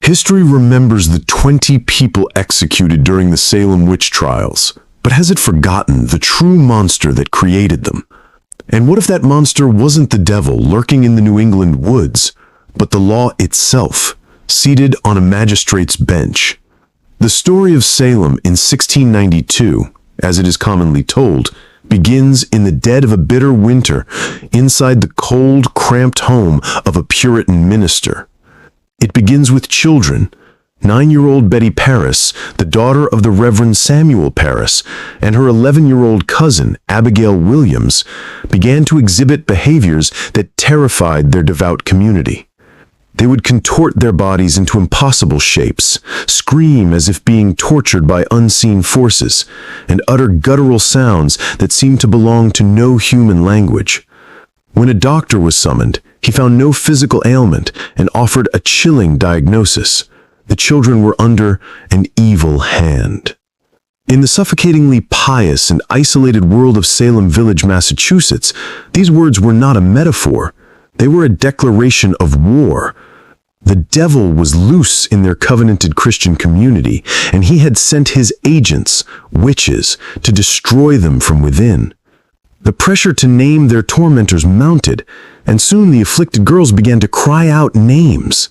History remembers the 20 people executed during the Salem witch trials, but has it forgotten the true monster that created them? And what if that monster wasn't the devil lurking in the New England woods, but the law itself, seated on a magistrate's bench? The story of Salem in 1692, as it is commonly told, begins in the dead of a bitter winter inside the cold, cramped home of a Puritan minister. It begins with children. 9-year-old Betty Parris, the daughter of the Reverend Samuel Parris, and her 11-year-old cousin, Abigail Williams, began to exhibit behaviors that terrified their devout community. They would contort their bodies into impossible shapes, scream as if being tortured by unseen forces, and utter guttural sounds that seemed to belong to no human language. When a doctor was summoned, he found no physical ailment and offered a chilling diagnosis. The children were under an evil hand. In the suffocatingly pious and isolated world of Salem Village, Massachusetts, these words were not a metaphor. They were a declaration of war. The devil was loose in their covenanted Christian community, and he had sent his agents, witches, to destroy them from within. The pressure to name their tormentors mounted, and soon the afflicted girls began to cry out names.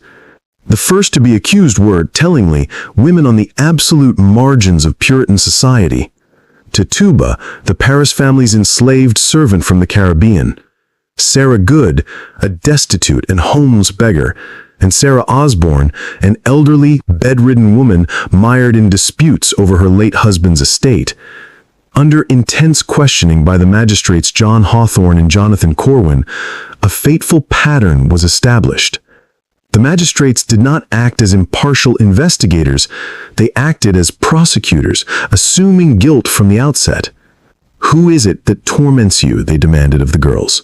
The first to be accused were, tellingly, women on the absolute margins of Puritan society. Tituba, the Parris family's enslaved servant from the Caribbean. Sarah Good, a destitute and homeless beggar, and Sarah Osborne, an elderly, bedridden woman mired in disputes over her late husband's estate. Under intense questioning by the magistrates John Hawthorne and Jonathan Corwin, a fateful pattern was established. The magistrates did not act as impartial investigators, they acted as prosecutors, assuming guilt from the outset. "Who is it that torments you?" they demanded of the girls.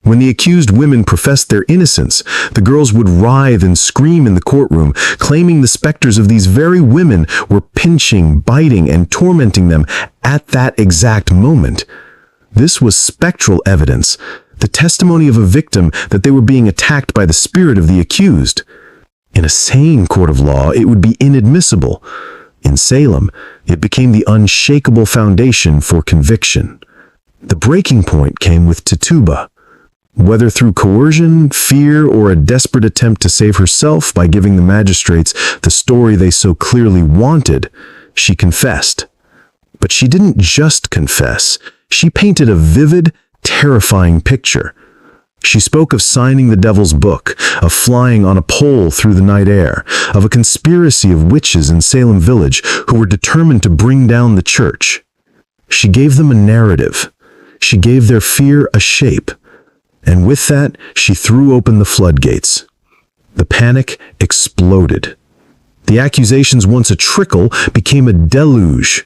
When the accused women professed their innocence, the girls would writhe and scream in the courtroom, claiming the specters of these very women were pinching, biting, and tormenting them at that exact moment. This was spectral evidence, the testimony of a victim that they were being attacked by the spirit of the accused. In a sane court of law, it would be inadmissible. In Salem, it became the unshakable foundation for conviction. The breaking point came with Tituba. Whether through coercion, fear, or a desperate attempt to save herself by giving the magistrates the story they so clearly wanted, she confessed. But she didn't just confess. She painted a vivid, terrifying picture. She spoke of signing the devil's book, of flying on a pole through the night air, of a conspiracy of witches in Salem Village who were determined to bring down the church. She gave them a narrative. She gave their fear a shape. And with that, she threw open the floodgates. The panic exploded. The accusations, once a trickle, became a deluge.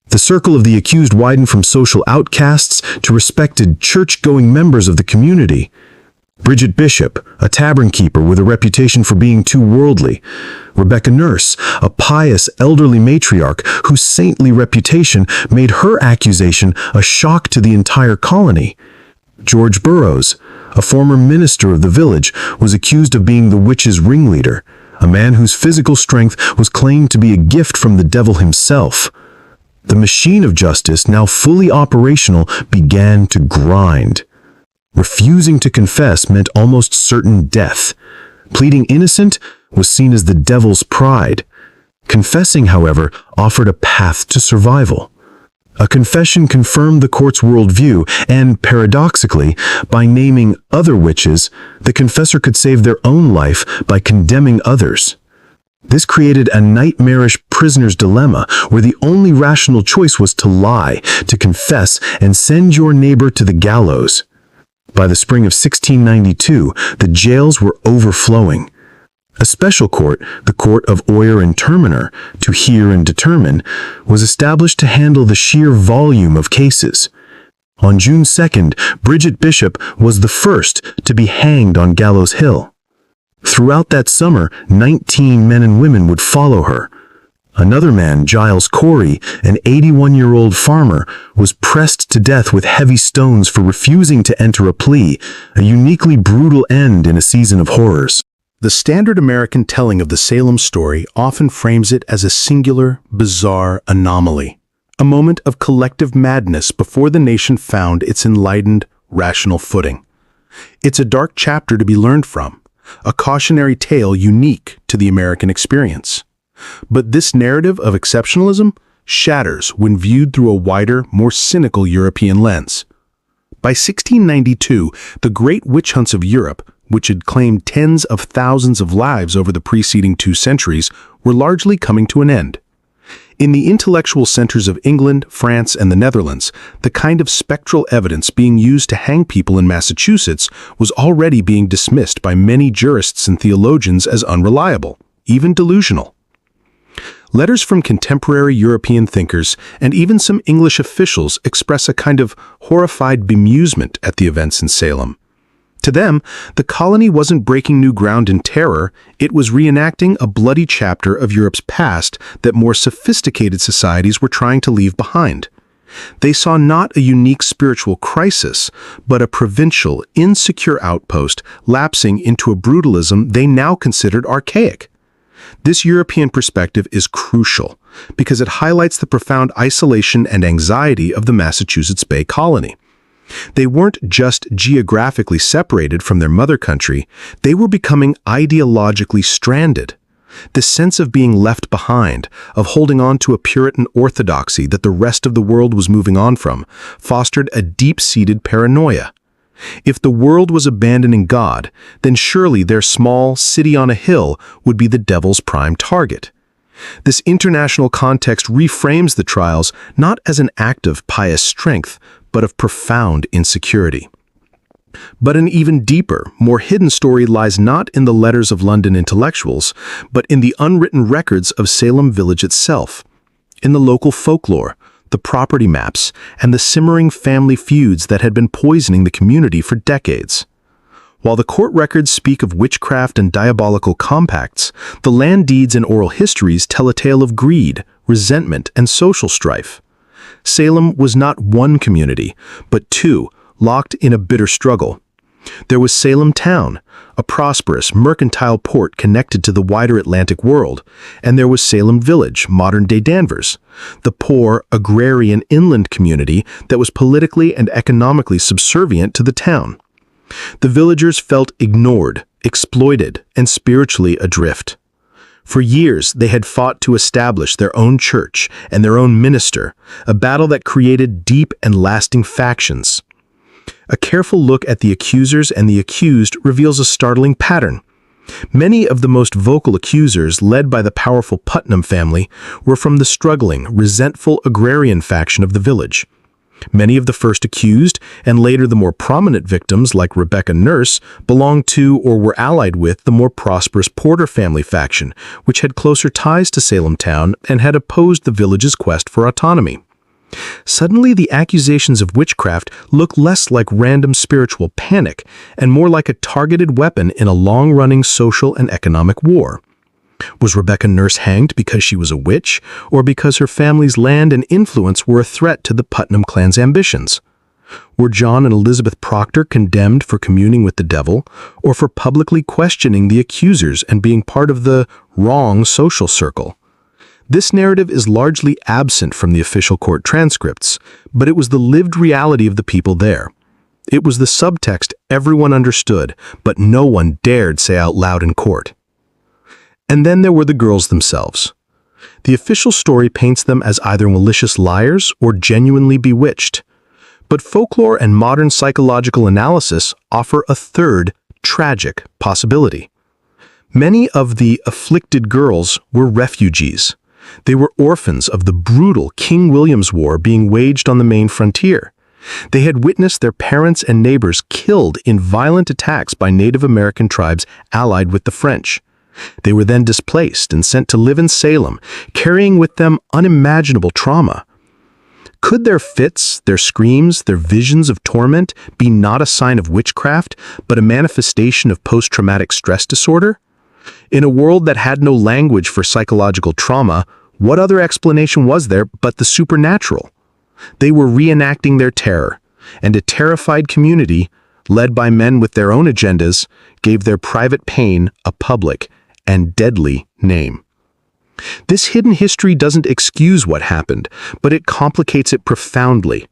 The circle of the accused widened from social outcasts to respected church-going members of the community. Bridget Bishop, a tavern keeper with a reputation for being too worldly. Rebecca Nurse, a pious elderly matriarch whose saintly reputation made her accusation a shock to the entire colony. George Burroughs, a former minister of the village, was accused of being the witch's ringleader, a man whose physical strength was claimed to be a gift from the devil himself. The machine of justice, now fully operational, began to grind. Refusing to confess meant almost certain death. Pleading innocent was seen as the devil's pride. Confessing, however, offered a path to survival. A confession confirmed the court's worldview, and paradoxically, by naming other witches, the confessor could save their own life by condemning others. This created a nightmarish prisoner's dilemma, where the only rational choice was to lie, to confess, and send your neighbor to the gallows. By the spring of 1692, the jails were overflowing. A special court, the Court of Oyer and Terminer, to hear and determine, was established to handle the sheer volume of cases. On June 2nd, Bridget Bishop was the first to be hanged on Gallows Hill. Throughout that summer, 19 men and women would follow her. Another man, Giles Corey, an 81-year-old farmer, was pressed to death with heavy stones for refusing to enter a plea, a uniquely brutal end in a season of horrors. The standard American telling of the Salem story often frames it as a singular, bizarre anomaly, a moment of collective madness before the nation found its enlightened, rational footing. It's a dark chapter to be learned from, a cautionary tale unique to the American experience. But this narrative of exceptionalism shatters when viewed through a wider, more cynical European lens. By 1692, the great witch hunts of Europe, which had claimed tens of thousands of lives over the preceding 2 centuries, were largely coming to an end. In the intellectual centers of England, France, and the Netherlands, the kind of spectral evidence being used to hang people in Massachusetts was already being dismissed by many jurists and theologians as unreliable, even delusional. Letters from contemporary European thinkers and even some English officials express a kind of horrified bemusement at the events in Salem. To them, the colony wasn't breaking new ground in terror, it was reenacting a bloody chapter of Europe's past that more sophisticated societies were trying to leave behind. They saw not a unique spiritual crisis, but a provincial, insecure outpost lapsing into a brutalism they now considered archaic. This European perspective is crucial because it highlights the profound isolation and anxiety of the Massachusetts Bay Colony. They weren't just geographically separated from their mother country, they were becoming ideologically stranded. The sense of being left behind, of holding on to a Puritan orthodoxy that the rest of the world was moving on from, fostered a deep-seated paranoia. If the world was abandoning God, then surely their small city on a hill would be the devil's prime target. This international context reframes the trials not as an act of pious strength, but of profound insecurity. But an even deeper, more hidden story lies not in the letters of London intellectuals, but in the unwritten records of Salem village itself, in the local folklore, the property maps, and the simmering family feuds that had been poisoning the community for decades. While the court records speak of witchcraft and diabolical compacts, the land deeds and oral histories tell a tale of greed, resentment, and social strife. Salem was not one community, but 2, locked in a bitter struggle. There was Salem Town, a prosperous, mercantile port connected to the wider Atlantic world, and there was Salem Village, modern-day Danvers, the poor, agrarian inland community that was politically and economically subservient to the town. The villagers felt ignored, exploited, and spiritually adrift. For years, they had fought to establish their own church and their own minister, a battle that created deep and lasting factions. A careful look at the accusers and the accused reveals a startling pattern. Many of the most vocal accusers, led by the powerful Putnam family, were from the struggling, resentful agrarian faction of the village. Many of the first accused, and later the more prominent victims like Rebecca Nurse, belonged to or were allied with the more prosperous Porter family faction, which had closer ties to Salem Town and had opposed the village's quest for autonomy. Suddenly, the accusations of witchcraft look less like random spiritual panic and more like a targeted weapon in a long-running social and economic war. Was Rebecca Nurse hanged because she was a witch, or because her family's land and influence were a threat to the Putnam clan's ambitions? Were John and Elizabeth Proctor condemned for communing with the devil, or for publicly questioning the accusers and being part of the wrong social circle? This narrative is largely absent from the official court transcripts, but it was the lived reality of the people there. It was the subtext everyone understood, but no one dared say out loud in court. And then there were the girls themselves. The official story paints them as either malicious liars or genuinely bewitched. But folklore and modern psychological analysis offer a third, tragic possibility. Many of the afflicted girls were refugees. They were orphans of the brutal King William's War being waged on the main frontier. They had witnessed their parents and neighbors killed in violent attacks by Native American tribes allied with the French. They were then displaced and sent to live in Salem, carrying with them unimaginable trauma. Could their fits, their screams, their visions of torment be not a sign of witchcraft, but a manifestation of post-traumatic stress disorder? In a world that had no language for psychological trauma, what other explanation was there but the supernatural? They were reenacting their terror, and a terrified community, led by men with their own agendas, gave their private pain a public and deadly name. This hidden history doesn't excuse what happened, but it complicates it profoundly.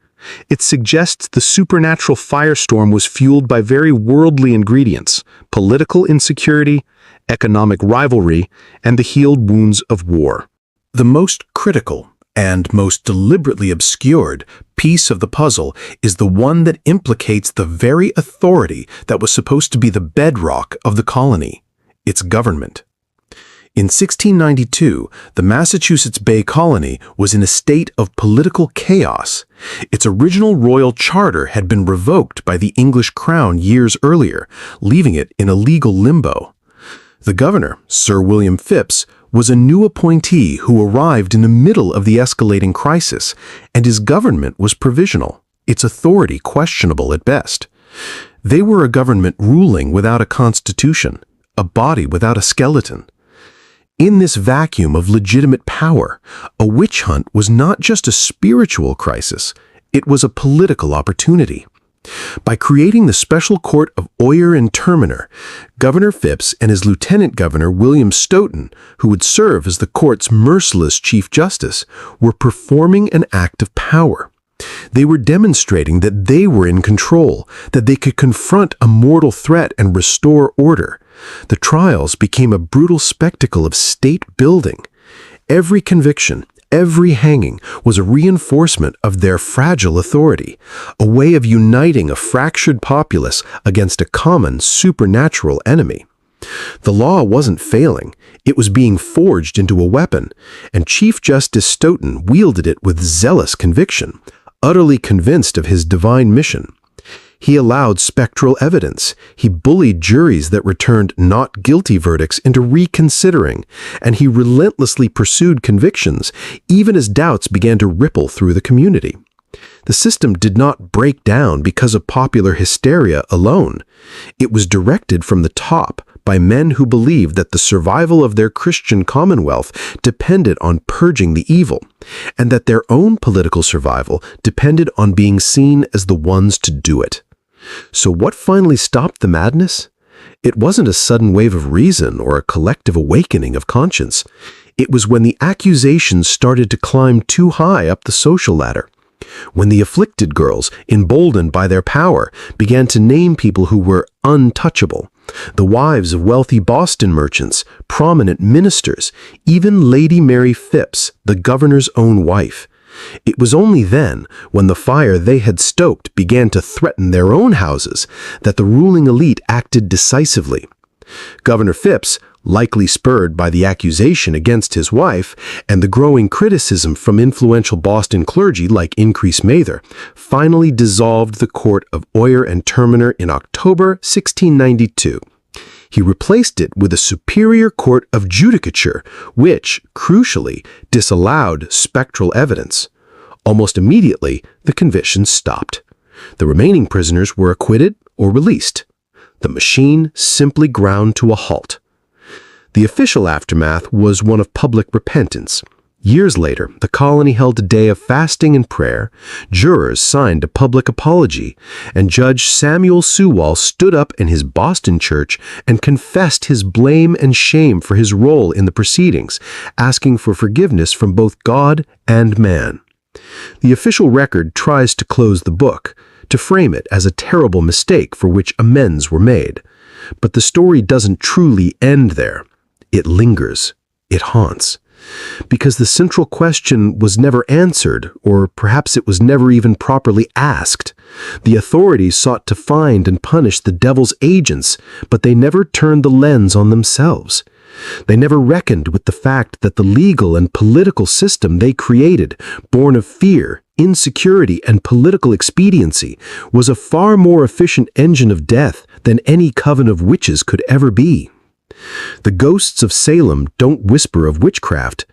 It suggests the supernatural firestorm was fueled by very worldly ingredients: political insecurity, economic rivalry, and the healed wounds of war. The most critical and most deliberately obscured piece of the puzzle is the one that implicates the very authority that was supposed to be the bedrock of the colony: its government. In 1692, the Massachusetts Bay Colony was in a state of political chaos. Its original royal charter had been revoked by the English crown years earlier, leaving it in a legal limbo. The governor, Sir William Phips, was a new appointee who arrived in the middle of the escalating crisis, and his government was provisional, its authority questionable at best. They were a government ruling without a constitution, a body without a skeleton. In this vacuum of legitimate power, a witch hunt was not just a spiritual crisis, it was a political opportunity. By creating the special court of Oyer and Terminer, Governor Phips and his lieutenant governor William Stoughton, who would serve as the court's merciless chief justice, were performing an act of power. They were demonstrating that they were in control, that they could confront a mortal threat and restore order. The trials became a brutal spectacle of state building. Every conviction, every hanging was a reinforcement of their fragile authority, a way of uniting a fractured populace against a common supernatural enemy. The law wasn't failing, it was being forged into a weapon, and Chief Justice Stoughton wielded it with zealous conviction, utterly convinced of his divine mission. He allowed spectral evidence. He bullied juries that returned not guilty verdicts into reconsidering, and he relentlessly pursued convictions, even as doubts began to ripple through the community. The system did not break down because of popular hysteria alone. It was directed from the top by men who believed that the survival of their Christian commonwealth depended on purging the evil, and that their own political survival depended on being seen as the ones to do it. So what finally stopped the madness? It wasn't a sudden wave of reason or a collective awakening of conscience. It was when the accusations started to climb too high up the social ladder. When the afflicted girls, emboldened by their power, began to name people who were untouchable. The wives of wealthy Boston merchants, prominent ministers, even Lady Mary Phips, the governor's own wife. It was only then, when the fire they had stoked began to threaten their own houses, that the ruling elite acted decisively. Governor Phips, likely spurred by the accusation against his wife and the growing criticism from influential Boston clergy like Increase Mather, finally dissolved the court of Oyer and Terminer in October 1692. He replaced it with a superior court of judicature, which, crucially, disallowed spectral evidence. Almost immediately, the convictions stopped. The remaining prisoners were acquitted or released. The machine simply ground to a halt. The official aftermath was one of public repentance. Years later, the colony held a day of fasting and prayer, jurors signed a public apology, and Judge Samuel Sewall stood up in his Boston church and confessed his blame and shame for his role in the proceedings, asking for forgiveness from both God and man. The official record tries to close the book, to frame it as a terrible mistake for which amends were made. But the story doesn't truly end there. It lingers. It haunts. Because the central question was never answered, or perhaps it was never even properly asked. The authorities sought to find and punish the devil's agents, but they never turned the lens on themselves. They never reckoned with the fact that the legal and political system they created, born of fear, insecurity, and political expediency, was a far more efficient engine of death than any coven of witches could ever be. The ghosts of Salem don't whisper of witchcraft.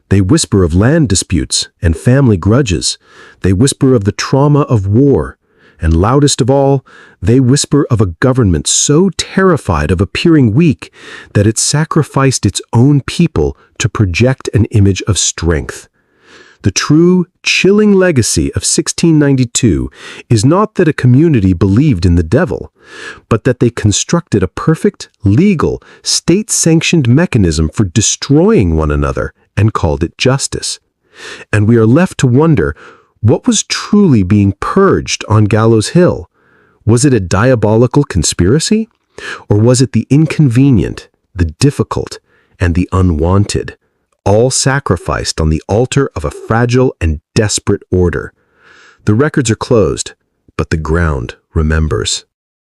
They whisper of land disputes and family grudges. They whisper of the trauma of war. And loudest of all, they whisper of a government so terrified of appearing weak that it sacrificed its own people to project an image of strength. The true, chilling legacy of 1692 is not that a community believed in the devil, but that they constructed a perfect, legal, state-sanctioned mechanism for destroying one another and called it justice. And we are left to wonder, what was truly being purged on Gallows Hill? Was it a diabolical conspiracy? Or was it the inconvenient, the difficult, and the unwanted, all sacrificed on the altar of a fragile and desperate order? The records are closed, but the ground remembers.